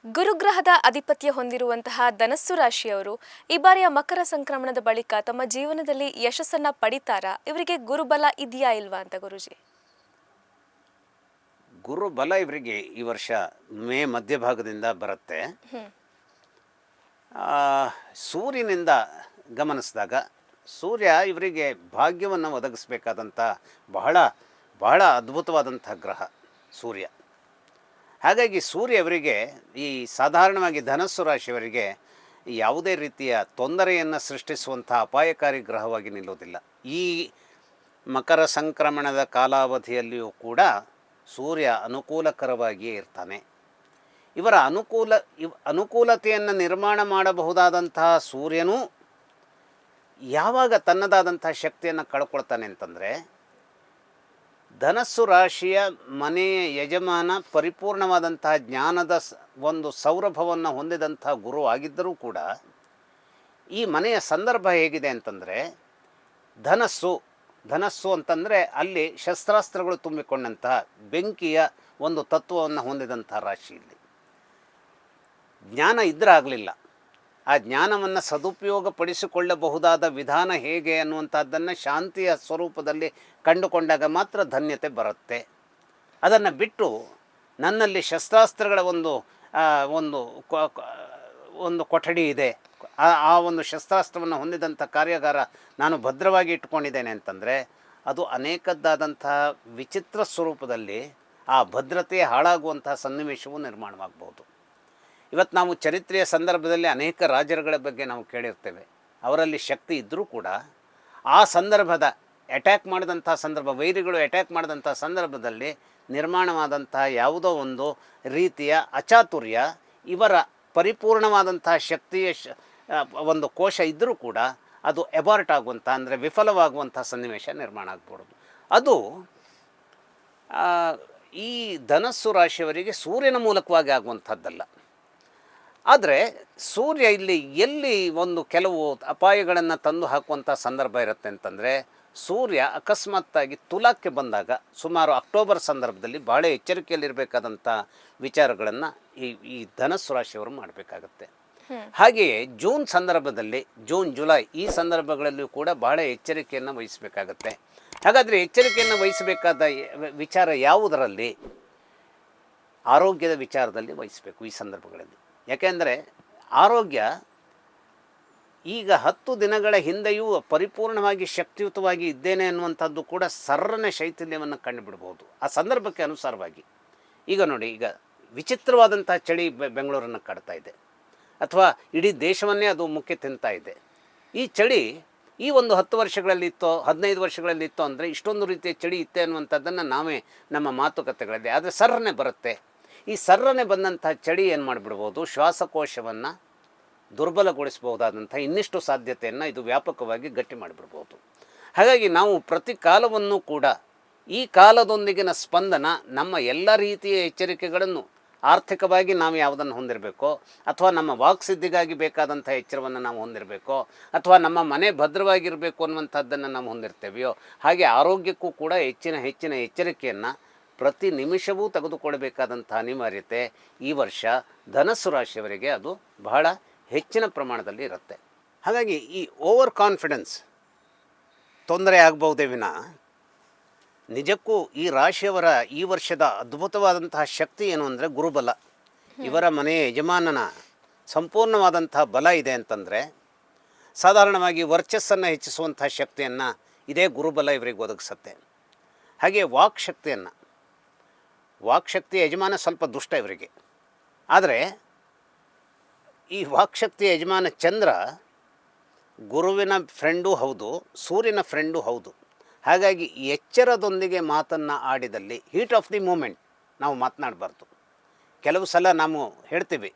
ಗುರುಗ್ರಹದ ಆಧಿಪತ್ಯ ಹೊಂದಿರುವಂತಹ ಧನಸ್ಸು ರಾಶಿಯವರು ಈ ಬಾರಿಯ ಮಕರ ಸಂಕ್ರಮಣದ ಬಳಿಕ ತಮ್ಮ ಜೀವನದಲ್ಲಿ ಯಶಸ್ಸನ್ನ ಪಡಿತಾರಾ? ಇವರಿಗೆ ಗುರುಬಲ ಇದೆಯಾ ಇಲ್ವಾ ಅಂತ ಗುರುಜಿ? ಗುರುಬಲ ಇವರಿಗೆ ಈ ವರ್ಷ ಮೇ ಮಧ್ಯಭಾಗದಿಂದ ಬರುತ್ತೆ. ಸೂರ್ಯನಿಂದ ಗಮನಿಸಿದಾಗ ಸೂರ್ಯ ಇವರಿಗೆ ಭಾಗ್ಯವನ್ನು ಒದಗಿಸಬೇಕಾದಂಥ ಬಹಳ ಬಹಳ ಅದ್ಭುತವಾದಂಥ ಗ್ರಹ ಸೂರ್ಯ. ಹಾಗಾಗಿ ಸೂರ್ಯ ಅವರಿಗೆ ಈ ಸಾಧಾರಣವಾಗಿ ಧನಸ್ಸು ರಾಶಿಯವರಿಗೆ ಯಾವುದೇ ರೀತಿಯ ತೊಂದರೆಯನ್ನು ಸೃಷ್ಟಿಸುವಂಥ ಅಪಾಯಕಾರಿ ಗ್ರಹವಾಗಿ ನಿಲ್ಲೋದಿಲ್ಲ. ಈ ಮಕರ ಸಂಕ್ರಮಣದ ಕಾಲಾವಧಿಯಲ್ಲಿಯೂ ಕೂಡ ಸೂರ್ಯ ಅನುಕೂಲಕರವಾಗಿಯೇ ಇರ್ತಾನೆ. ಇವರ ಅನುಕೂಲತೆಯನ್ನು ನಿರ್ಮಾಣ ಮಾಡಬಹುದಾದಂತಹ ಸೂರ್ಯನೂ ಯಾವಾಗ ತನ್ನದಾದಂಥ ಶಕ್ತಿಯನ್ನು ಕಳ್ಕೊಳ್ತಾನೆ ಅಂತಂದರೆ, ಧನಸ್ಸು ರಾಶಿಯ ಮನೆಯ ಯಜಮಾನ ಪರಿಪೂರ್ಣವಾದಂತಹ ಜ್ಞಾನದ ಒಂದು ಸೌರಭವನ್ನು ಹೊಂದಿದಂಥ ಗುರು ಆಗಿದ್ದರೂ ಕೂಡ ಈ ಮನೆಯ ಸಂದರ್ಭ ಹೇಗಿದೆ ಅಂತಂದರೆ, ಧನಸ್ಸು ಅಂತಂದರೆ ಅಲ್ಲಿ ಶಸ್ತ್ರಾಸ್ತ್ರಗಳು ತುಂಬಿಕೊಂಡಂತಹ ಬೆಂಕಿಯ ಒಂದು ತತ್ವವನ್ನು ಹೊಂದಿದಂಥ ರಾಶಿ. ಇಲ್ಲಿ ಜ್ಞಾನ ಇದ್ರಾಗಲಿಲ್ಲ. ಆ ಜ್ಞಾನವನ್ನು ಸದುಪಯೋಗಪಡಿಸಿಕೊಳ್ಳಬಹುದಾದ ವಿಧಾನ ಹೇಗೆ ಅನ್ನುವಂಥದ್ದನ್ನು ಶಾಂತಿಯ ಸ್ವರೂಪದಲ್ಲಿ ಕಂಡುಕೊಂಡಾಗ ಮಾತ್ರ ಧನ್ಯತೆ ಬರುತ್ತೆ. ಅದನ್ನು ಬಿಟ್ಟು ನನ್ನಲ್ಲಿ ಶಸ್ತ್ರಾಸ್ತ್ರಗಳ ಒಂದು ಕೊಠಡಿ ಇದೆ, ಆ ಒಂದು ಶಸ್ತ್ರಾಸ್ತ್ರವನ್ನು ಹೊಂದಿದಂಥ ಕಾರ್ಯಾಗಾರ ನಾನು ಭದ್ರವಾಗಿ ಇಟ್ಕೊಂಡಿದ್ದೇನೆ ಅಂತಂದರೆ ಅದು ಅನೇಕದ್ದಾದಂಥ ವಿಚಿತ್ರ ಸ್ವರೂಪದಲ್ಲಿ ಆ ಭದ್ರತೆ ಹಾಳಾಗುವಂಥ ಸನ್ನಿವೇಶವು ನಿರ್ಮಾಣವಾಗ್ಬೋದು. ಇವತ್ತು ನಾವು ಚರಿತ್ರೆಯ ಸಂದರ್ಭದಲ್ಲಿ ಅನೇಕ ರಾಜರುಗಳ ಬಗ್ಗೆ ನಾವು ಕೇಳಿರ್ತೇವೆ. ಅವರಲ್ಲಿ ಶಕ್ತಿ ಇದ್ದರೂ ಕೂಡ ಆ ಸಂದರ್ಭದ ವೈರಿಗಳು ಅಟ್ಯಾಕ್ ಮಾಡಿದಂಥ ಸಂದರ್ಭದಲ್ಲಿ ನಿರ್ಮಾಣವಾದಂಥ ಯಾವುದೋ ಒಂದು ರೀತಿಯ ಅಚಾತುರ್ಯ ಇವರ ಪರಿಪೂರ್ಣವಾದಂಥ ಶಕ್ತಿಯ ಒಂದು ಕೋಶ ಇದ್ದರೂ ಕೂಡ ಅದು ಎಬಾರ್ಟ್ ಆಗುವಂಥ, ಅಂದರೆ ವಿಫಲವಾಗುವಂಥ ಸನ್ನಿವೇಶ ನಿರ್ಮಾಣ ಆಗ್ಬೋದು. ಅದು ಈ ಧನಸ್ಸು ರಾಶಿಯವರಿಗೆ ಸೂರ್ಯನ ಮೂಲಕವಾಗಿ ಆಗುವಂಥದ್ದಲ್ಲ. ಆದರೆ ಸೂರ್ಯ ಇಲ್ಲಿ ಎಲ್ಲಿ ಒಂದು ಕೆಲವು ಅಪಾಯಗಳನ್ನು ತಂದು ಹಾಕುವಂಥ ಸಂದರ್ಭ ಇರುತ್ತೆ ಅಂತಂದರೆ, ಸೂರ್ಯ ಅಕಸ್ಮಾತ್ತಾಗಿ ತುಲಾಕ್ಕೆ ಬಂದಾಗ ಸುಮಾರು ಅಕ್ಟೋಬರ್ ಸಂದರ್ಭದಲ್ಲಿ ಭಾಳ ಎಚ್ಚರಿಕೆಯಲ್ಲಿರಬೇಕಾದಂಥ ವಿಚಾರಗಳನ್ನು ಈ ಧನಸ್ಸು ರಾಶಿಯವರು ಮಾಡಬೇಕಾಗತ್ತೆ. ಹಾಗೆಯೇ ಜೂನ್ ಜುಲೈ ಈ ಸಂದರ್ಭಗಳಲ್ಲಿಯೂ ಕೂಡ ಬಹಳ ಎಚ್ಚರಿಕೆಯನ್ನು ವಹಿಸಬೇಕಾಗತ್ತೆ. ಹಾಗಾದರೆ ಎಚ್ಚರಿಕೆಯನ್ನು ವಹಿಸಬೇಕಾದ ವಿಚಾರ ಯಾವುದರಲ್ಲಿ? ಆರೋಗ್ಯದ ವಿಚಾರದಲ್ಲಿ ವಹಿಸಬೇಕು ಈ ಸಂದರ್ಭಗಳಲ್ಲಿ. ಯಾಕೆಂದರೆ ಆರೋಗ್ಯ ಈಗ 10 ದಿನಗಳ ಹಿಂದೆಯೂ ಪರಿಪೂರ್ಣವಾಗಿ ಶಕ್ತಿಯುತವಾಗಿ ಇದ್ದೇನೆ ಅನ್ನುವಂಥದ್ದು ಕೂಡ ಸರ್ರನೆ ಶೈಥಿಲ್ಯವನ್ನು ಕಂಡುಬಿಡ್ಬೋದು ಆ ಸಂದರ್ಭಕ್ಕೆ ಅನುಸಾರವಾಗಿ. ಈಗ ನೋಡಿ, ಈಗ ವಿಚಿತ್ರವಾದಂಥ ಚಳಿ ಬೆಂಗಳೂರನ್ನು ಕಾಡ್ತಾ ಇದೆ, ಅಥವಾ ಇಡೀ ದೇಶವನ್ನೇ ಅದು ಮುಖ್ಯ ತಿಂತಾ ಇದೆ. ಈ ಚಳಿ ಈ ಒಂದು 10 ವರ್ಷಗಳಲ್ಲಿತ್ತೋ 15 ವರ್ಷಗಳಲ್ಲಿತ್ತೋ ಅಂದರೆ ಇಷ್ಟೊಂದು ರೀತಿಯ ಚಳಿ ಇತ್ತೆ ಅನ್ನುವಂಥದ್ದನ್ನು ನಾವೇ ನಮ್ಮ ಮಾತುಕತೆಗಳಲ್ಲಿ, ಆದರೆ ಸರ್ರನೆ ಬರುತ್ತೆ. ಈ ಸರ್ರನೆ ಬಂದಂಥ ಚಳಿ ಏನು ಮಾಡಿಬಿಡ್ಬೋದು, ಶ್ವಾಸಕೋಶವನ್ನು ದುರ್ಬಲಗೊಳಿಸಬಹುದಾದಂಥ ಇನ್ನಿಷ್ಟು ಸಾಧ್ಯತೆಯನ್ನು ಇದು ವ್ಯಾಪಕವಾಗಿ ಗಟ್ಟಿ ಮಾಡಿಬಿಡ್ಬೋದು. ಹಾಗಾಗಿ ನಾವು ಪ್ರತಿ ಕಾಲವನ್ನು ಕೂಡ ಈ ಕಾಲದೊಂದಿಗಿನ ಸ್ಪಂದನ, ನಮ್ಮ ಎಲ್ಲ ರೀತಿಯ ಎಚ್ಚರಿಕೆಗಳನ್ನು ಆರ್ಥಿಕವಾಗಿ ನಾವು ಯಾವುದನ್ನು ಹೊಂದಿರಬೇಕೋ, ಅಥವಾ ನಮ್ಮ ವಾಕ್ಸಿದ್ಧಿಗಾಗಿ ಬೇಕಾದಂಥ ಎಚ್ಚರವನ್ನು ನಾವು ಹೊಂದಿರಬೇಕೋ, ಅಥವಾ ನಮ್ಮ ಮನೆ ಭದ್ರವಾಗಿರಬೇಕು ಅನ್ನುವಂಥದ್ದನ್ನು ನಾವು ಹೊಂದಿರ್ತೇವೆಯೋ, ಹಾಗೆ ಆರೋಗ್ಯಕ್ಕೂ ಕೂಡ ಹೆಚ್ಚಿನ ಎಚ್ಚರಿಕೆಯನ್ನು ಪ್ರತಿ ನಿಮಿಷವೂ ತೆಗೆದುಕೊಳ್ಳಬೇಕಾದಂಥ ಅನಿವಾರ್ಯತೆ ಈ ವರ್ಷ ಧನಸ್ಸು ರಾಶಿಯವರಿಗೆ ಅದು ಬಹಳ ಹೆಚ್ಚಿನ ಪ್ರಮಾಣದಲ್ಲಿ ಇರುತ್ತೆ. ಹಾಗಾಗಿ ಈ ಓವರ್ ಕಾನ್ಫಿಡೆನ್ಸ್ ತೊಂದರೆ ಆಗ್ಬಹುದೇ ವಿನ, ನಿಜಕ್ಕೂ ಈ ರಾಶಿಯವರ ಈ ವರ್ಷದ ಅದ್ಭುತವಾದಂತಹ ಶಕ್ತಿ ಏನು ಅಂದರೆ ಗುರುಬಲ. ಇವರ ಮನೆಯ ಯಜಮಾನನ ಸಂಪೂರ್ಣವಾದಂತಹ ಬಲ ಇದೆ ಅಂತಂದರೆ, ಸಾಧಾರಣವಾಗಿ ವರ್ಚಸ್ಸನ್ನು ಹೆಚ್ಚಿಸುವಂಥ ಶಕ್ತಿಯನ್ನು ಇದೇ ಗುರುಬಲ ಇವರಿಗೆ ಒದಗಿಸುತ್ತೆ. ಹಾಗೆ ವಾಕ್ಶಕ್ತಿ ಯಜಮಾನ ಸ್ವಲ್ಪ ದುಷ್ಟ ಇವರಿಗೆ. ಆದರೆ ಈ ವಾಕ್ಶಕ್ತಿಯ ಯಜಮಾನ ಚಂದ್ರ ಗುರುವಿನ ಫ್ರೆಂಡೂ ಹೌದು, ಸೂರ್ಯನ ಫ್ರೆಂಡೂ ಹೌದು. ಹಾಗಾಗಿ ಎಚ್ಚರದೊಂದಿಗೆ ಮಾತನ್ನು ಆಡಿದಲ್ಲಿ, ಹೀಟ್ ಆಫ್ ದಿ ಮೂಮೆಂಟ್ ನಾವು ಮಾತನಾಡಬಾರ್ದು. ಕೆಲವು ಸಲ ನಾವು ಹೇಳ್ತೀವಿ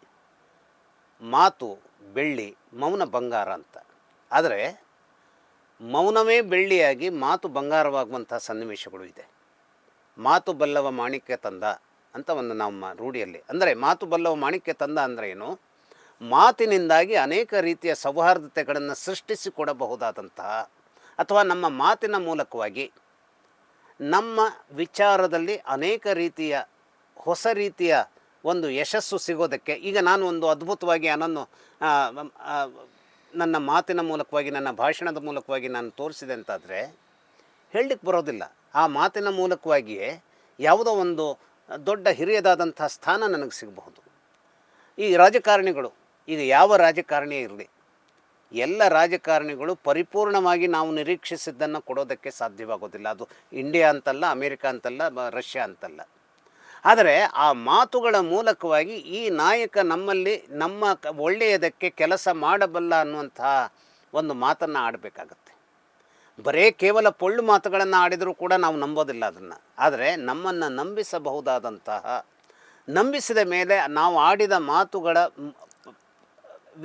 ಮಾತು ಬೆಳ್ಳಿ, ಮೌನ ಬಂಗಾರ ಅಂತ. ಆದರೆ ಮೌನವೇ ಬೆಳ್ಳಿಯಾಗಿ ಮಾತು ಬಂಗಾರವಾಗುವಂಥ ಸನ್ನಿವೇಶಗಳು ಇದೆ. ಮಾತು ಬಲ್ಲವ ಮಾಣಿಕ್ಯ ತಂದ ಅಂತ ಒಂದು ನಮ್ಮ ರೂಢಿಯಲ್ಲಿ, ಅಂದರೆ ಮಾತು ಬಲ್ಲವ ಮಾಣಿಕ್ಯ ತಂದ ಅಂದರೆ ಏನು, ಮಾತಿನಿಂದಾಗಿ ಅನೇಕ ರೀತಿಯ ಸೌಹಾರ್ದತೆಗಳನ್ನು ಸೃಷ್ಟಿಸಿಕೊಡಬಹುದಾದಂತಹ, ಅಥವಾ ನಮ್ಮ ಮಾತಿನ ಮೂಲಕವಾಗಿ ನಮ್ಮ ವಿಚಾರದಲ್ಲಿ ಅನೇಕ ರೀತಿಯ ಹೊಸ ರೀತಿಯ ಒಂದು ಯಶಸ್ಸು ಸಿಗೋದಕ್ಕೆ ಈಗ ನಾನು ಒಂದು ಅದ್ಭುತವಾಗಿ ನನ್ನನ್ನು ಆ, ಆ, ನನ್ನ ಮಾತಿನ ಮೂಲಕವಾಗಿ ನನ್ನ ಭಾಷಣದ ಮೂಲಕವಾಗಿ ನಾನು ತೋರಿಸಿದೆ ಅಂತಾದರೆ ಹೇಳಲಿಕ್ಕೆ ಬರೋದಿಲ್ಲ. ಆ ಮಾತಿನ ಮೂಲಕವಾಗಿಯೇ ಯಾವುದೋ ಒಂದು ದೊಡ್ಡ ಹಿರಿಯದಾದಂಥ ಸ್ಥಾನ ನನಗೆ ಸಿಗಬಹುದು. ಈ ರಾಜಕಾರಣಿಗಳು, ಈಗ ಯಾವ ರಾಜಕಾರಣಿಯೇ ಇರಲಿ, ಎಲ್ಲ ರಾಜಕಾರಣಿಗಳು ಪರಿಪೂರ್ಣವಾಗಿ ನಾವು ನಿರೀಕ್ಷಿಸಿದ್ದನ್ನು ಕೊಡೋದಕ್ಕೆ ಸಾಧ್ಯವಾಗೋದಿಲ್ಲ. ಅದು ಇಂಡಿಯಾ ಅಂತಲ್ಲ, ಅಮೇರಿಕಾ ಅಂತಲ್ಲ, ರಷ್ಯಾ ಅಂತಲ್ಲ. ಆದರೆ ಆ ಮಾತುಗಳ ಮೂಲಕವಾಗಿ ಈ ನಾಯಕ ನಮ್ಮಲ್ಲಿ ನಮ್ಮ ಒಳ್ಳೆಯದಕ್ಕೆ ಕೆಲಸ ಮಾಡಬಲ್ಲ ಅನ್ನುವಂತಹ ಒಂದು ಮಾತನ್ನು ಆಡಬೇಕಾಗತ್ತೆ. ಬರೇ ಕೇವಲ ಪೊಳ್ಳು ಮಾತುಗಳನ್ನು ಆಡಿದರೂ ಕೂಡ ನಾವು ನಂಬೋದಿಲ್ಲ ಅದನ್ನು. ಆದರೆ ನಮ್ಮನ್ನು ನಂಬಿಸಬಹುದಾದಂತಹ, ನಂಬಿಸಿದ ಮೇಲೆ ನಾವು ಆಡಿದ ಮಾತುಗಳ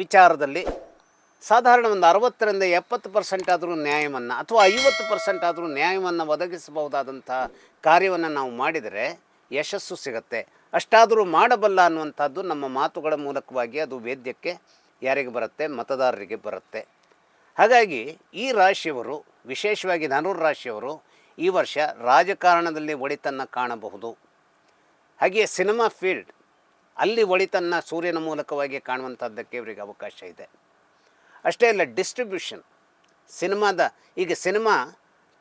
ವಿಚಾರದಲ್ಲಿ ಸಾಧಾರಣ ಒಂದು 60% ಆದರೂ ನ್ಯಾಯವನ್ನು ಅಥವಾ 50% ಆದರೂ ನ್ಯಾಯವನ್ನು ಒದಗಿಸಬಹುದಾದಂಥ ಕಾರ್ಯವನ್ನು ನಾವು ಮಾಡಿದರೆ ಯಶಸ್ಸು ಸಿಗುತ್ತೆ. ಅಷ್ಟಾದರೂ ಮಾಡಬಲ್ಲ ಅನ್ನುವಂಥದ್ದು ನಮ್ಮ ಮಾತುಗಳ ಮೂಲಕವಾಗಿ ಅದು ವೇದ್ಯಕ್ಕೆ ಯಾರಿಗೆ ಬರುತ್ತೆ? ಮತದಾರರಿಗೆ ಬರುತ್ತೆ. ಹಾಗಾಗಿ ಈ ರಾಶಿಯವರು, ವಿಶೇಷವಾಗಿ ಧನುರ್ ರಾಶಿಯವರು ಈ ವರ್ಷ ರಾಜಕಾರಣದಲ್ಲಿ ಒಳಿತನ್ನು ಕಾಣಬಹುದು. ಹಾಗೆಯೇ ಸಿನಿಮಾ ಫೀಲ್ಡ್, ಅಲ್ಲಿ ಒಳಿತನ್ನು ಸೂರ್ಯನ ಮೂಲಕವಾಗಿ ಕಾಣುವಂಥದ್ದಕ್ಕೆ ಇವರಿಗೆ ಅವಕಾಶ ಇದೆ. ಅಷ್ಟೇ ಅಲ್ಲ, ಡಿಸ್ಟ್ರಿಬ್ಯೂಷನ್ ಈಗ ಸಿನಿಮಾ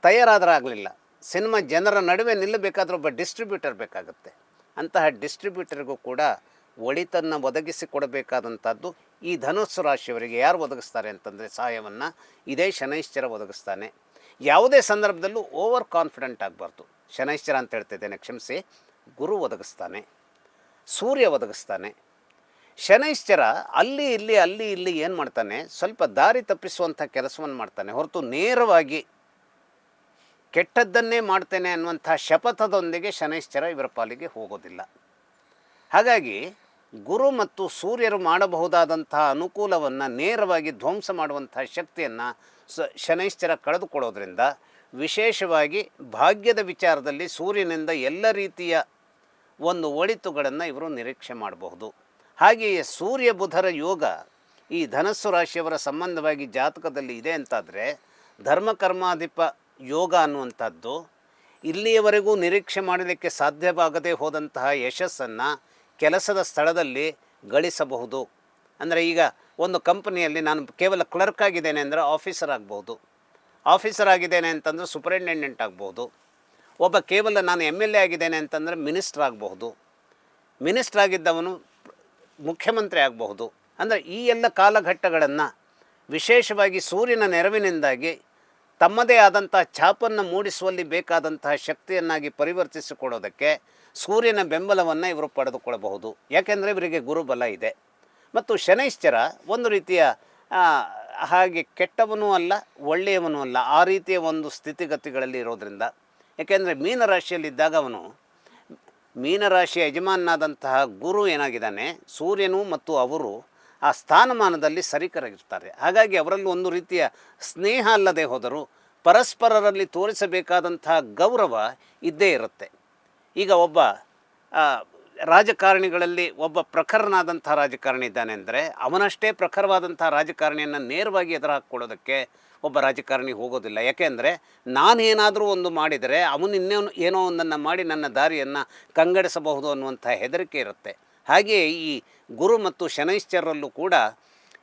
ತಯಾರಾದರಾಗಲಿಲ್ಲ, ಸಿನಿಮಾ ಜನರ ನಡುವೆ ನಿಲ್ಲಬೇಕಾದ್ರೆ ಒಬ್ಬ ಡಿಸ್ಟ್ರಿಬ್ಯೂಟರ್ ಬೇಕಾಗುತ್ತೆ. ಅಂತಹ ಡಿಸ್ಟ್ರಿಬ್ಯೂಟರ್ಗೂ ಕೂಡ ಒಳಿತನ್ನು ಒದಗಿಸಿಕೊಡಬೇಕಾದಂಥದ್ದು ಈ ಧನುಸ್ಸು ರಾಶಿಯವರಿಗೆ ಯಾರು ಒದಗಿಸ್ತಾರೆ ಅಂತಂದರೆ ಸಹಾಯವನ್ನು ಇದೇ ಶನೈಶ್ಚರ ಒದಗಿಸ್ತಾನೆ. ಯಾವುದೇ ಸಂದರ್ಭದಲ್ಲೂ ಓವರ್ ಕಾನ್ಫಿಡೆಂಟ್ ಆಗಬಾರ್ದು. ಶನೈಶ್ಚರ ಅಂತ ಹೇಳ್ತಿದ್ದೇನೆ, ಕ್ಷಮಿಸಿ. ಗುರು ಒದಗಿಸ್ತಾನೆ, ಸೂರ್ಯ ಒದಗಿಸ್ತಾನೆ. ಶನೈಶ್ಚರ ಅಲ್ಲಿ ಇಲ್ಲಿ ಏನು ಮಾಡ್ತಾನೆ? ಸ್ವಲ್ಪ ದಾರಿ ತಪ್ಪಿಸುವಂಥ ಕೆಲಸವನ್ನು ಮಾಡ್ತಾನೆ ಹೊರತು ನೇರವಾಗಿ ಕೆಟ್ಟದ್ದನ್ನೇ ಮಾಡ್ತೇನೆ ಅನ್ನುವಂಥ ಶಪಥದೊಂದಿಗೆ ಶನೈಶ್ಚರ ಇವರ ಪಾಲಿಗೆ ಹೋಗೋದಿಲ್ಲ. ಹಾಗಾಗಿ ಗುರು ಮತ್ತು ಸೂರ್ಯರು ಮಾಡಬಹುದಾದಂತಹ ಅನುಕೂಲವನ್ನು ನೇರವಾಗಿ ಧ್ವಂಸ ಮಾಡುವಂಥ ಶಕ್ತಿಯನ್ನು ಶನೈಶ್ಚರ ಕಳೆದುಕೊಳ್ಳೋದ್ರಿಂದ ವಿಶೇಷವಾಗಿ ಭಾಗ್ಯದ ವಿಚಾರದಲ್ಲಿ ಸೂರ್ಯನಿಂದ ಎಲ್ಲ ರೀತಿಯ ಒಂದು ಒಳಿತುಗಳನ್ನು ಇವರು ನಿರೀಕ್ಷೆ ಮಾಡಬಹುದು. ಹಾಗೆಯೇ ಸೂರ್ಯ ಬುಧರ ಯೋಗ ಈ ಧನಸ್ಸು ರಾಶಿಯವರ ಸಂಬಂಧವಾಗಿ ಜಾತಕದಲ್ಲಿ ಇದೆ ಅಂತಾದರೆ ಧರ್ಮಕರ್ಮಾಧಿಪ ಯೋಗ ಅನ್ನುವಂಥದ್ದು ಇಲ್ಲಿಯವರೆಗೂ ನಿರೀಕ್ಷೆ ಮಾಡಲಿಕ್ಕೆ ಸಾಧ್ಯವಾಗದೇ ಹೋದಂತಹ ಯಶಸ್ಸನ್ನು ಕೆಲಸದ ಸ್ಥಳದಲ್ಲಿ ಗಳಿಸಬಹುದು. ಅಂದರೆ ಈಗ ಒಂದು ಕಂಪನಿಯಲ್ಲಿ ನಾನು ಕೇವಲ ಕ್ಲರ್ಕ್ ಆಗಿದ್ದೇನೆ ಅಂದರೆ ಆಫೀಸರ್ ಆಗ್ಬೋದು, ಆಫೀಸರ್ ಆಗಿದ್ದೇನೆ ಅಂತಂದರೆ ಸೂಪರಿಂಟೆಂಡೆಂಟ್ ಆಗ್ಬೋದು, ಒಬ್ಬ ಕೇವಲ ನಾನು MLA ಆಗಿದ್ದೇನೆ ಅಂತಂದರೆ ಮಿನಿಸ್ಟರ್ ಆಗಬಹುದು, ಮಿನಿಸ್ಟರ್ ಆಗಿದ್ದವನು ಮುಖ್ಯಮಂತ್ರಿ ಆಗಬಹುದು. ಅಂದರೆ ಈ ಎಲ್ಲ ಕಾಲಘಟ್ಟಗಳನ್ನು ವಿಶೇಷವಾಗಿ ಸೂರ್ಯನ ನೆರವಿನಿಂದಾಗಿ ತಮ್ಮದೇ ಆದಂಥ ಛಾಪನ್ನು ಮೂಡಿಸುವಲ್ಲಿ ಬೇಕಾದಂತಹ ಶಕ್ತಿಯನ್ನಾಗಿ ಪರಿವರ್ತಿಸಿಕೊಡೋದಕ್ಕೆ ಸೂರ್ಯನ ಬೆಂಬಲವನ್ನು ಇವರು ಪಡೆದುಕೊಳ್ಳಬಹುದು. ಯಾಕೆಂದರೆ ಇವರಿಗೆ ಗುರುಬಲ ಇದೆ. ಮತ್ತು ಶನೈಶ್ಚರ ಒಂದು ರೀತಿಯ ಹಾಗೆ ಕೆಟ್ಟವನೂ ಅಲ್ಲ, ಒಳ್ಳೆಯವನೂ ಅಲ್ಲ, ಆ ರೀತಿಯ ಒಂದು ಸ್ಥಿತಿಗತಿಗಳಲ್ಲಿ ಇರೋದರಿಂದ. ಯಾಕೆಂದರೆ ಮೀನರಾಶಿಯಲ್ಲಿದ್ದಾಗ ಅವನು ಮೀನರಾಶಿಯ ಯಜಮಾನನಾದಂತಹ ಗುರು ಏನಾಗಿದ್ದಾನೆ, ಸೂರ್ಯನು ಮತ್ತು ಅವರು ಆ ಸ್ಥಾನಮಾನದಲ್ಲಿ ಸರಿಕರಾಗಿರ್ತಾರೆ. ಹಾಗಾಗಿ ಅವರಲ್ಲಿ ಒಂದು ರೀತಿಯ ಸ್ನೇಹ ಅಲ್ಲದೆ ಹೋದರೂ ಪರಸ್ಪರರಲ್ಲಿ ತೋರಿಸಬೇಕಾದಂತಹ ಗೌರವ ಇದ್ದೇ ಇರುತ್ತೆ. ಈಗ ಒಬ್ಬ ರಾಜಕಾರಣಿಗಳಲ್ಲಿ ಒಬ್ಬ ಪ್ರಖರನಾದಂಥ ರಾಜಕಾರಣಿ ಇದ್ದಾನೆ ಅಂದರೆ ಅವನಷ್ಟೇ ಪ್ರಖರವಾದಂಥ ರಾಜಕಾರಣಿಯನ್ನು ನೇರವಾಗಿ ಎದುರು ಹಾಕ್ಕೊಳ್ಳೋದಕ್ಕೆ ಒಬ್ಬ ರಾಜಕಾರಣಿ ಹೋಗೋದಿಲ್ಲ. ಯಾಕೆಂದರೆ ನಾನೇನಾದರೂ ಒಂದು ಮಾಡಿದರೆ ಅವನು ಏನೋ ಒಂದನ್ನು ಮಾಡಿ ನನ್ನ ದಾರಿಯನ್ನು ಕಂಗೆಡಿಸಬಹುದು ಅನ್ನುವಂಥ ಹೆದರಿಕೆ ಇರುತ್ತೆ. ಹಾಗೆಯೇ ಈ ಗುರು ಮತ್ತು ಶನೈಶ್ಚರರಲ್ಲೂ ಕೂಡ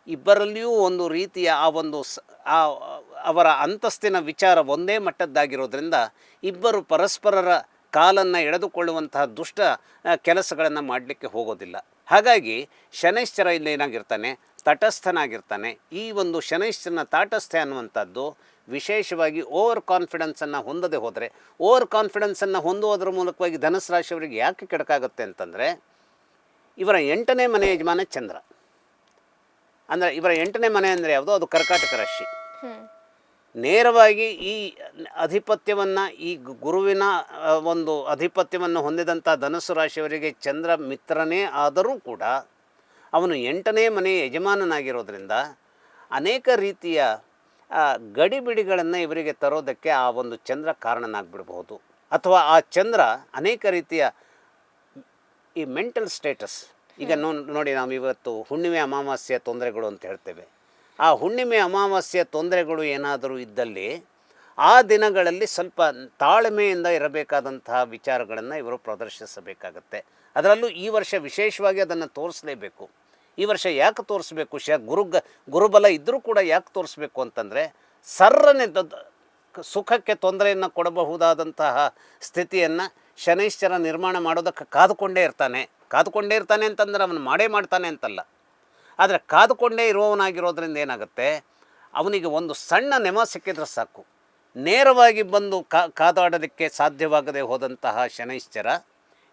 ಇಬ್ಬರಲ್ಲಿಯೂ ಒಂದು ರೀತಿಯ ಅವರ ಅಂತಸ್ತಿನ ವಿಚಾರ ಒಂದೇ ಮಟ್ಟದ್ದಾಗಿರೋದ್ರಿಂದ ಇಬ್ಬರು ಪರಸ್ಪರರ ಕಾಲನ್ನು ಎಳೆದುಕೊಳ್ಳುವಂತಹ ದುಷ್ಟ ಕೆಲಸಗಳನ್ನು ಮಾಡಲಿಕ್ಕೆ ಹೋಗೋದಿಲ್ಲ. ಹಾಗಾಗಿ ಶನೈಶ್ಚರ ಇಲ್ಲಿ ಏನಾಗಿರ್ತಾನೆ, ತಟಸ್ಥನಾಗಿರ್ತಾನೆ. ಈ ಒಂದು ಶನೈಶ್ಚರನ ತಾಟಸ್ಥೆ ಅನ್ನುವಂಥದ್ದು ವಿಶೇಷವಾಗಿ ಓವರ್ ಕಾನ್ಫಿಡೆನ್ಸನ್ನು ಹೊಂದದೆ ಹೋದರೆ, ಓವರ್ ಕಾನ್ಫಿಡೆನ್ಸನ್ನು ಹೊಂದುವುದರ ಮೂಲಕವಾಗಿ ಧನುಸ್ಸು ರಾಶಿಯವರಿಗೆ ಯಾಕೆ ಕೆಡಕಾಗುತ್ತೆ ಅಂತಂದರೆ, ಇವರ 8ನೇ ಮನೆ ಯಜಮಾನ ಚಂದ್ರ. ಅಂದರೆ ಇವರ 8ನೇ ಮನೆ ಅಂದರೆ ಯಾವುದೋ ಅದು ಕರ್ಕಾಟಕ ರಾಶಿ. ನೇರವಾಗಿ ಈ ಅಧಿಪತ್ಯವನ್ನು, ಈ ಗುರುವಿನ ಒಂದು ಅಧಿಪತ್ಯವನ್ನು ಹೊಂದಿದಂಥ ಧನುಸ್ಸು ರಾಶಿಯವರಿಗೆ ಚಂದ್ರ ಮಿತ್ರನೇ ಆದರೂ ಕೂಡ ಅವನು 8ನೇ ಮನೆ ಯಜಮಾನನಾಗಿರೋದ್ರಿಂದ ಅನೇಕ ರೀತಿಯ ಗಡಿಬಿಡಿಗಳನ್ನು ಇವರಿಗೆ ತರೋದಕ್ಕೆ ಆ ಒಂದು ಚಂದ್ರ ಕಾರಣನಾಗಿಬಿಡಬಹುದು. ಅಥವಾ ಆ ಚಂದ್ರ ಅನೇಕ ರೀತಿಯ ಈ ಮೆಂಟಲ್ ಸ್ಟೇಟಸ್, ಈಗ ನೋಡಿ ನಾವು ಇವತ್ತು ಹುಣ್ಣಿಮೆ ಅಮಾವಾಸ್ಯೆಯ ತೊಂದರೆಗಳು ಅಂತ ಹೇಳ್ತೇವೆ. ಆ ಹುಣ್ಣಿಮೆ ಅಮಾವಾಸ್ಯೆಯ ತೊಂದರೆಗಳು ಏನಾದರೂ ಇದ್ದಲ್ಲಿ ಆ ದಿನಗಳಲ್ಲಿ ಸ್ವಲ್ಪ ತಾಳ್ಮೆಯಿಂದ ಇರಬೇಕಾದಂತಹ ವಿಚಾರಗಳನ್ನು ಇವರು ಪ್ರದರ್ಶಿಸಬೇಕಾಗತ್ತೆ. ಅದರಲ್ಲೂ ಈ ವರ್ಷ ವಿಶೇಷವಾಗಿ ಅದನ್ನು ತೋರಿಸಲೇಬೇಕು. ಈ ವರ್ಷ ಯಾಕೆ ತೋರಿಸ್ಬೇಕು? ಗುರುಬಲ ಇದ್ದರೂ ಕೂಡ ಯಾಕೆ ತೋರಿಸ್ಬೇಕು ಅಂತಂದರೆ, ಸರ್ರನೆ ಸುಖಕ್ಕೆ ತೊಂದರೆಯನ್ನು ಕೊಡಬಹುದಾದಂತಹ ಸ್ಥಿತಿಯನ್ನು ಶನೈಶ್ಚರ ನಿರ್ಮಾಣ ಮಾಡೋದಕ್ಕೆ ಕಾದುಕೊಂಡೇ ಇರ್ತಾನೆ ಅಂತಂದ್ರೆ ಅವನು ಮಾಡೇ ಮಾಡ್ತಾನೆ ಅಂತಲ್ಲ. ಆದರೆ ಕಾದುಕೊಂಡೇ ಇರುವವನಾಗಿರೋದ್ರಿಂದ ಏನಾಗುತ್ತೆ, ಅವನಿಗೆ ಒಂದು ಸಣ್ಣ ನೆಮ ಸಿಕ್ಕಿದ್ರೆ ಸಾಕು, ನೇರವಾಗಿ ಬಂದು ಕಾದಾಡೋದಕ್ಕೆ ಸಾಧ್ಯವಾಗದೆ ಹೋದಂತಹ ಶನೈಶ್ಚರ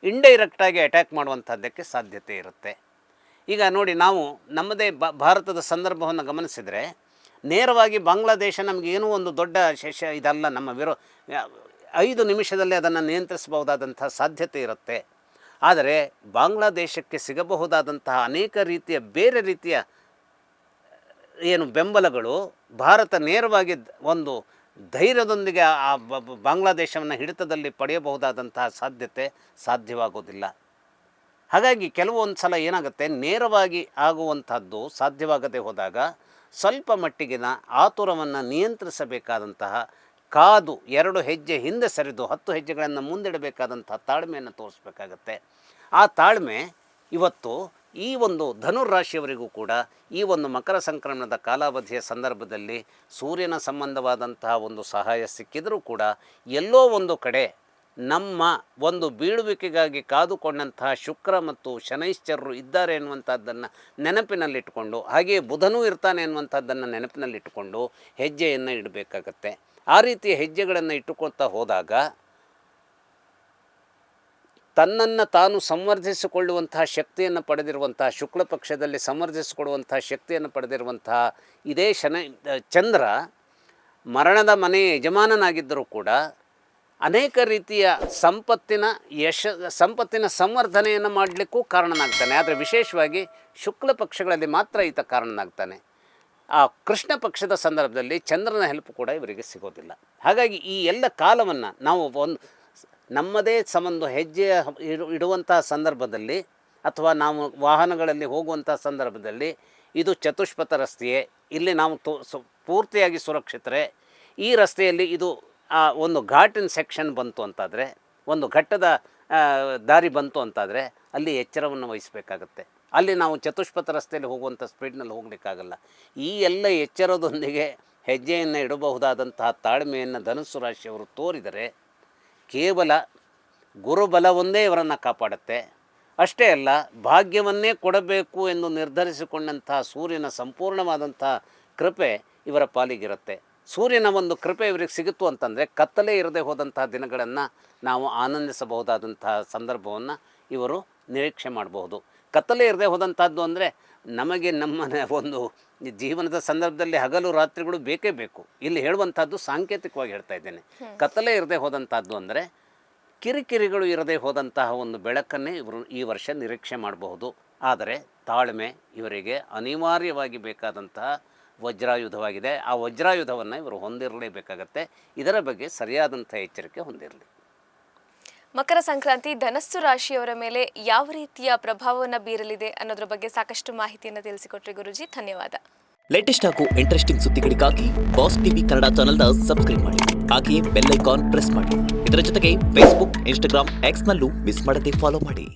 ಇಂಡೈರೆಕ್ಟಾಗಿ ಅಟ್ಯಾಕ್ ಮಾಡುವಂಥದ್ದಕ್ಕೆ ಸಾಧ್ಯತೆ ಇರುತ್ತೆ. ಈಗ ನೋಡಿ, ನಾವು ನಮ್ಮದೇ ಭಾರತದ ಸಂದರ್ಭವನ್ನು ಗಮನಿಸಿದರೆ, ನೇರವಾಗಿ ಬಾಂಗ್ಲಾದೇಶ ನಮಗೇನೂ ಒಂದು ದೊಡ್ಡ ಇದಲ್ಲ, ನಮ್ಮ 5 ನಿಮಿಷದಲ್ಲಿ ಅದನ್ನು ನಿಯಂತ್ರಿಸಬಹುದಾದಂಥ ಸಾಧ್ಯತೆ ಇರುತ್ತೆ. ಆದರೆ ಬಾಂಗ್ಲಾದೇಶಕ್ಕೆ ಸಿಗಬಹುದಾದಂತಹ ಅನೇಕ ರೀತಿಯ ಬೇರೆ ರೀತಿಯ ಬೆಂಬಲಗಳು ಭಾರತ ನೇರವಾಗಿ ಒಂದು ಧೈರ್ಯದೊಂದಿಗೆ ಆ ಬಾಂಗ್ಲಾದೇಶವನ್ನು ಹಿಡಿತದಲ್ಲಿ ಪಡೆಯಬಹುದಾದಂತಹ ಸಾಧ್ಯವಾಗೋದಿಲ್ಲ. ಹಾಗಾಗಿ ಕೆಲವೊಂದು ಸಲ ಏನಾಗುತ್ತೆ, ನೇರವಾಗಿ ಆಗುವಂಥದ್ದು ಸಾಧ್ಯವಾಗದೆ ಹೋದಾಗ ಸ್ವಲ್ಪ ಮಟ್ಟಿಗಿನ ಆತುರವನ್ನು ನಿಯಂತ್ರಿಸಬೇಕಾದಂತಹ, ಕಾದು 2 ಹೆಜ್ಜೆ ಹಿಂದೆ ಸರಿದು 10 ಹೆಜ್ಜೆಗಳನ್ನು ಮುಂದಿಡಬೇಕಾದಂತಹ ತಾಳ್ಮೆಯನ್ನು ತೋರಿಸ್ಬೇಕಾಗತ್ತೆ. ಆ ತಾಳ್ಮೆ ಇವತ್ತು ಈ ಒಂದು ಧನುರಾಶಿಯವರಿಗೂ ಕೂಡ ಈ ಒಂದು ಮಕರ ಸಂಕ್ರಮಣದ ಕಾಲಾವಧಿಯ ಸಂದರ್ಭದಲ್ಲಿ ಸೂರ್ಯನ ಸಂಬಂಧವಾದಂತಹ ಒಂದು ಸಹಾಯ ಸಿಕ್ಕಿದರೂ ಕೂಡ ಎಲ್ಲೋ ಒಂದು ಕಡೆ ನಮ್ಮ ಒಂದು ಬೀಳುವಿಕೆಗಾಗಿ ಕಾದುಕೊಂಡಂತಹ ಶುಕ್ರ ಮತ್ತು ಶನೈಶ್ಚರರು ಇದ್ದಾರೆ ಎನ್ನುವಂಥದ್ದನ್ನು ನೆನಪಿನಲ್ಲಿಟ್ಟುಕೊಂಡು, ಹಾಗೆಯೇ ಬುಧನೂ ಇರ್ತಾನೆ ಎನ್ನುವಂಥದ್ದನ್ನು ನೆನಪಿನಲ್ಲಿಟ್ಟುಕೊಂಡು ಹೆಜ್ಜೆಯನ್ನು ಇಡಬೇಕಾಗತ್ತೆ. ಆ ರೀತಿಯ ಹೆಜ್ಜೆಗಳನ್ನು ಇಟ್ಟುಕೊಳ್ತಾ ಹೋದಾಗ ತನ್ನನ್ನು ತಾನು ಸಂವರ್ಧಿಸಿಕೊಳ್ಳುವಂತಹ ಶಕ್ತಿಯನ್ನು ಪಡೆದಿರುವಂತಹ, ಶುಕ್ಲ ಪಕ್ಷದಲ್ಲಿ ಸಂವರ್ಧಿಸಿಕೊಳ್ಳುವಂತಹ ಶಕ್ತಿಯನ್ನು ಪಡೆದಿರುವಂತಹ ಇದೇ ಚಂದ್ರ ಮರಣದ ಮನೆಯ ಯಜಮಾನನಾಗಿದ್ದರೂ ಕೂಡ ಅನೇಕ ರೀತಿಯ ಸಂಪತ್ತಿನ ಸಂವರ್ಧನೆಯನ್ನು ಮಾಡಲಿಕ್ಕೂ ಕಾರಣನಾಗ್ತಾನೆ. ಆದರೆ ವಿಶೇಷವಾಗಿ ಶುಕ್ಲ ಪಕ್ಷಗಳಲ್ಲಿ ಮಾತ್ರ ಈತ ಕಾರಣನಾಗ್ತಾನೆ. ಆ ಕೃಷ್ಣ ಪಕ್ಷದ ಸಂದರ್ಭದಲ್ಲಿ ಚಂದ್ರನ ಹೆಲ್ಪ್ ಕೂಡ ಇವರಿಗೆ ಸಿಗೋದಿಲ್ಲ. ಹಾಗಾಗಿ ಈ ಎಲ್ಲ ಕಾಲವನ್ನು ನಾವು ನಮ್ಮದೇ ಹೆಜ್ಜೆ ಇಡುವಂತಹ ಸಂದರ್ಭದಲ್ಲಿ, ಅಥವಾ ನಾವು ವಾಹನಗಳಲ್ಲಿ ಹೋಗುವಂಥ ಸಂದರ್ಭದಲ್ಲಿ, ಇದು ಚತುಷ್ಪಥ ರಸ್ತೆಯೇ, ಇಲ್ಲಿ ನಾವು ಪೂರ್ತಿಯಾಗಿ ಸುರಕ್ಷಿತರೇ, ಈ ರಸ್ತೆಯಲ್ಲಿ ಇದು ಒಂದು ಘಾಟಿನ ಸೆಕ್ಷನ್ ಬಂತು ಅಂತಾದರೆ, ಒಂದು ಘಟ್ಟದ ದಾರಿ ಬಂತು ಅಂತಾದರೆ ಅಲ್ಲಿ ಎಚ್ಚರವನ್ನು ವಹಿಸಬೇಕಾಗತ್ತೆ. ಅಲ್ಲಿ ನಾವು ಚತುಷ್ಪಥ ರಸ್ತೆಯಲ್ಲಿ ಹೋಗುವಂಥ ಸ್ಪೀಡ್ನಲ್ಲಿ ಹೋಗಲಿಕ್ಕಾಗಲ್ಲ. ಈ ಎಲ್ಲ ಎಚ್ಚರದೊಂದಿಗೆ ಹೆಜ್ಜೆಯನ್ನು ಇಡಬಹುದಾದಂತಹ ತಾಳ್ಮೆಯನ್ನು ಧನುಸ್ಸು ರಾಶಿಯವರು ತೋರಿದರೆ ಕೇವಲ ಗುರುಬಲ ಒಂದೇ ಇವರನ್ನು ಕಾಪಾಡುತ್ತೆ. ಅಷ್ಟೇ ಅಲ್ಲ, ಭಾಗ್ಯವನ್ನೇ ಕೊಡಬೇಕು ಎಂದು ನಿರ್ಧರಿಸಿಕೊಂಡಂತಹ ಸೂರ್ಯನ ಸಂಪೂರ್ಣವಾದಂಥ ಕೃಪೆ ಇವರ ಪಾಲಿಗಿರುತ್ತೆ. ಸೂರ್ಯನ ಒಂದು ಕೃಪೆ ಇವರಿಗೆ ಸಿಗುತ್ತು ಅಂತಂದರೆ ಕತ್ತಲೇ ಇರದೆ ಹೋದಂತಹ ದಿನಗಳನ್ನು ನಾವು ಆನಂದಿಸಬಹುದಾದಂತಹ ಸಂದರ್ಭವನ್ನು ಇವರು ನಿರೀಕ್ಷೆ ಮಾಡಬಹುದು. ಕತ್ತಲೇ ಇರದೆ ಹೋದಂಥದ್ದು ಅಂದರೆ ನಮಗೆ ನಮ್ಮ ಒಂದು ಜೀವನದ ಸಂದರ್ಭದಲ್ಲಿ ಹಗಲು ರಾತ್ರಿಗಳು ಬೇಕೇ ಬೇಕು. ಇಲ್ಲಿ ಹೇಳುವಂಥದ್ದು ಸಾಂಕೇತಿಕವಾಗಿ ಹೇಳ್ತಾ ಇದ್ದೇನೆ. ಕತ್ತಲೇ ಇರದೆ ಹೋದಂಥದ್ದು ಅಂದರೆ ಕಿರಿಕಿರಿಗಳು ಇರದೆ ಹೋದಂತಹ ಒಂದು ಬೆಳಕನ್ನೇ ಇವರು ಈ ವರ್ಷ ನಿರೀಕ್ಷೆ ಮಾಡಬಹುದು. ಆದರೆ ತಾಳ್ಮೆ ಇವರಿಗೆ ಅನಿವಾರ್ಯವಾಗಿ ಬೇಕಾದಂತಹ ವಜ್ರಾಯುಧವಾಗಿದೆ. ಆ ವಜ್ರಾಯುಧವನ್ನು ಇವರು ಹೊಂದಿರಲೇಬೇಕಾಗತ್ತೆ. ಇದರ ಬಗ್ಗೆ ಸರಿಯಾದಂಥ ಎಚ್ಚರಿಕೆ ಹೊಂದಿರಲಿ. ಮಕರ ಸಂಕ್ರಾಂತಿ ಧನಸ್ಸು ರಾಶಿಯವರ ಮೇಲೆ ಯಾವ ರೀತಿಯ ಪ್ರಭಾವವನ್ನು ಬೀರಲಿದೆ ಅನ್ನೋದ್ರ ಬಗ್ಗೆ ಸಾಕಷ್ಟು ಮಾಹಿತಿಯನ್ನು ತಿಳಿಸಿಕೊಟ್ರಿ ಗುರುಜಿ. ಧನ್ಯವಾದ. ಲೇಟೆಸ್ಟ್ ಹಾಗೂ ಇಂಟ್ರೆಸ್ಟಿಂಗ್ ಸುದ್ದಿಗಳಿಗಾಗಿ ಬಾಸ್ ಟಿವಿ ಕನ್ನಡ ಚಾನೆಲ್ನ ಸಬ್ಸ್ಕ್ರೈಬ್ ಮಾಡಿ. ಹಾಗೆಯೇ ಬೆಲ್ ಐಕಾನ್ ಪ್ರೆಸ್ ಮಾಡಿ. ಇದರ ಜೊತೆಗೆ ಫೇಸ್ಬುಕ್, ಇನ್ಸ್ಟಾಗ್ರಾಮ್, ಎಕ್ಸ್ನಲ್ಲೂ ಮಿಸ್ ಮಾಡದೆ ಫಾಲೋ ಮಾಡಿ.